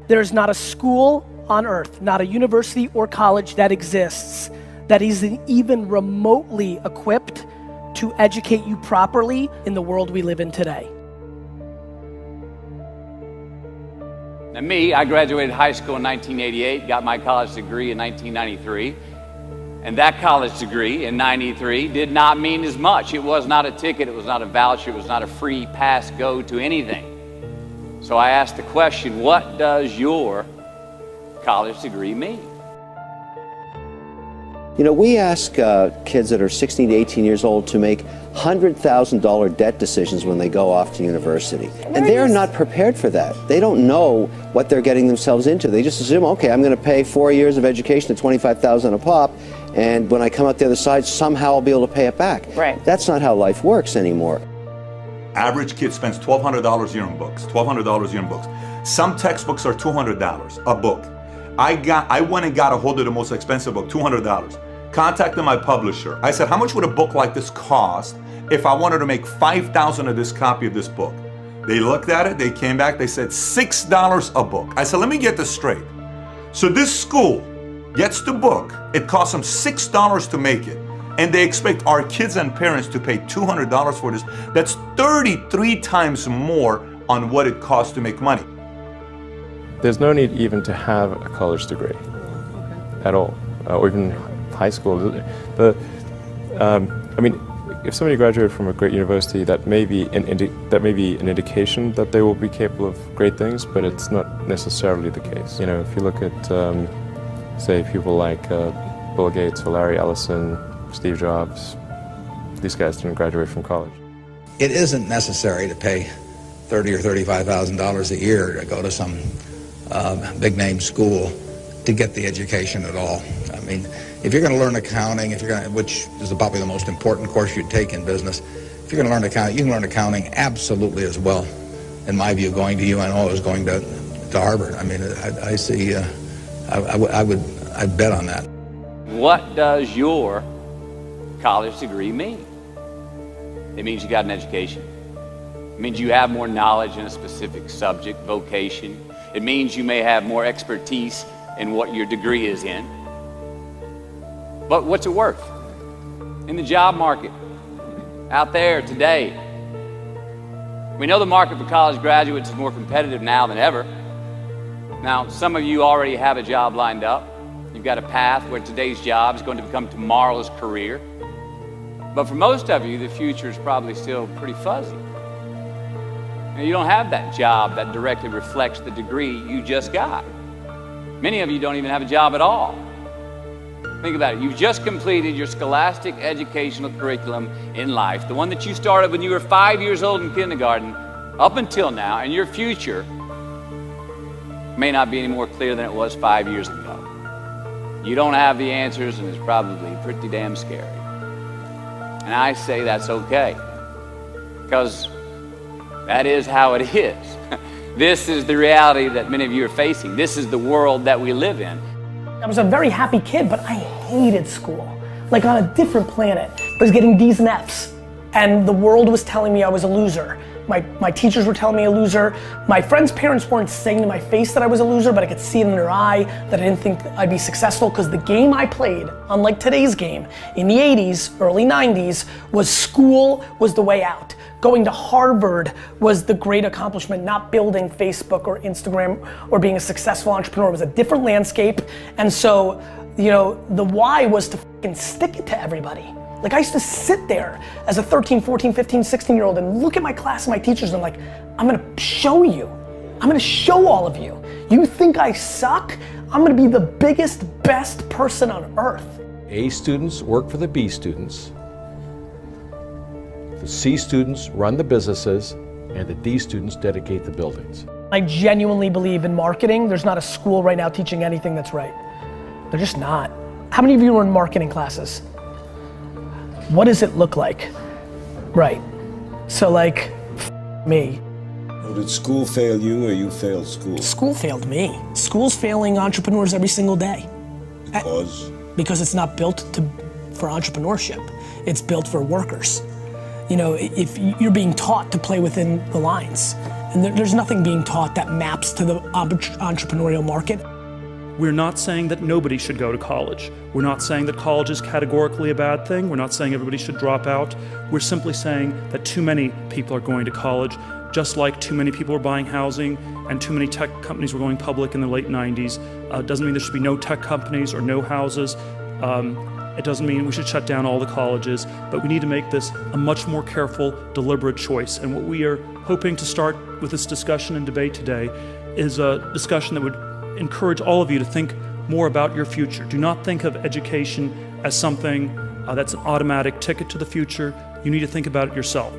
There's not a school on earth, not a university or college that exists that is even remotely equipped to educate you properly in the world we live in today. Now me, I graduated high school in 1988, got my college degree in 1993. And that college degree in 93 did not mean as much. It was not a ticket, it was not a voucher, it was not a free pass go to anything. So I asked the question, what does your college degree mean? You know, we ask kids that are 16 to 18 years old to make $100,000 debt decisions when they go off to university. And they're not prepared for that. They don't know what they're getting themselves into. They just assume, okay, I'm going to pay 4 years of education at $25,000 a pop, and when I come out the other side, somehow I'll be able to pay it back. Right. That's not how life works anymore. Average kid spends $1,200 a year on books, $1,200 a year on books. Some textbooks are $200 a book. I went and got a hold of the most expensive book, $200. Contacted my publisher. I said, how much would a book like this cost if I wanted to make 5,000 of this copy of this book? They looked at it, they came back, they said $6 a book. I said, let me get this straight. So this school gets the book, it costs them $6 to make it, and they expect our kids and parents to pay $200 for this. That's 33 times more on what it costs to make money. There's no need even to have a college degree at all, or even high school. I mean, if somebody graduated from a great university, that may be an indication that they will be capable of great things, but it's not necessarily the case. You know, if you look at, say, people like Bill Gates or Larry Ellison, Steve Jobs, these guys didn't graduate from college. It isn't necessary to pay $30,000 or $35,000 a year to go to some big-name school to get the education at all. I mean, if you're going to learn accounting, which is probably the most important course you'd take in business, if you're going to learn accounting, you can learn accounting absolutely as well, in my view, going to UNO as going to Harvard. I mean, I see, I'd bet on that. What does your college degree mean? It means you got an education. It means you have more knowledge in a specific subject, vocation. It means you may have more expertise in what your degree is in. But what's it worth? In the job market, out there today, we know the market for college graduates is more competitive now than ever. Now, some of you already have a job lined up. You've got a path where today's job is going to become tomorrow's career. But for most of you, the future is probably still pretty fuzzy. And you don't have that job that directly reflects the degree you just got. Many of you don't even have a job at all. Think about it. You've just completed your scholastic educational curriculum in life, the one that you started when you were 5 years old in kindergarten, up until now, and your future may not be any more clear than it was 5 years ago. You don't have the answers, and it's probably pretty damn scary. And I say that's okay, because that is how it is. This is the reality that many of you are facing. This is the world that we live in. I was a very happy kid, but I hated school. Like on a different planet. I was getting D's and F's, and the world was telling me I was a loser. My teachers were telling me a loser. My friends' parents weren't saying to my face that I was a loser, but I could see it in their eye that I didn't think I'd be successful, because the game I played, unlike today's game, in the 80s, early 90s, was school was the way out. Going to Harvard was the great accomplishment, not building Facebook or Instagram or being a successful entrepreneur. It was a different landscape. And so, you know, the why was to fucking stick it to everybody. Like I used to sit there as a 13, 14, 15, 16-year-old and look at my class and my teachers and I'm like, I'm gonna show you. I'm gonna show all of you. You think I suck? I'm gonna be the biggest, best person on earth. A students work for the B students. The C students run the businesses, and the D students dedicate the buildings. I genuinely believe in marketing. There's not a school right now teaching anything that's right. They're just not. How many of you are in marketing classes? What does it look like? Right. So like, me. Well, did school fail you or you failed school? School failed me. School's failing entrepreneurs every single day. Because? Because it's not built for entrepreneurship. It's built for workers. You know, if you're being taught to play within the lines. And there's nothing being taught that maps to the entrepreneurial market. We're not saying that nobody should go to college. We're not saying that college is categorically a bad thing. We're not saying everybody should drop out. We're simply saying that too many people are going to college, just like too many people are buying housing and too many tech companies were going public in the late 90s. Doesn't mean there should be no tech companies or no houses. It doesn't mean we should shut down all the colleges, but we need to make this a much more careful, deliberate choice. And what we are hoping to start with this discussion and debate today is a discussion that would encourage all of you to think more about your future. Do not think of education as something that's an automatic ticket to the future. You need to think about it yourself.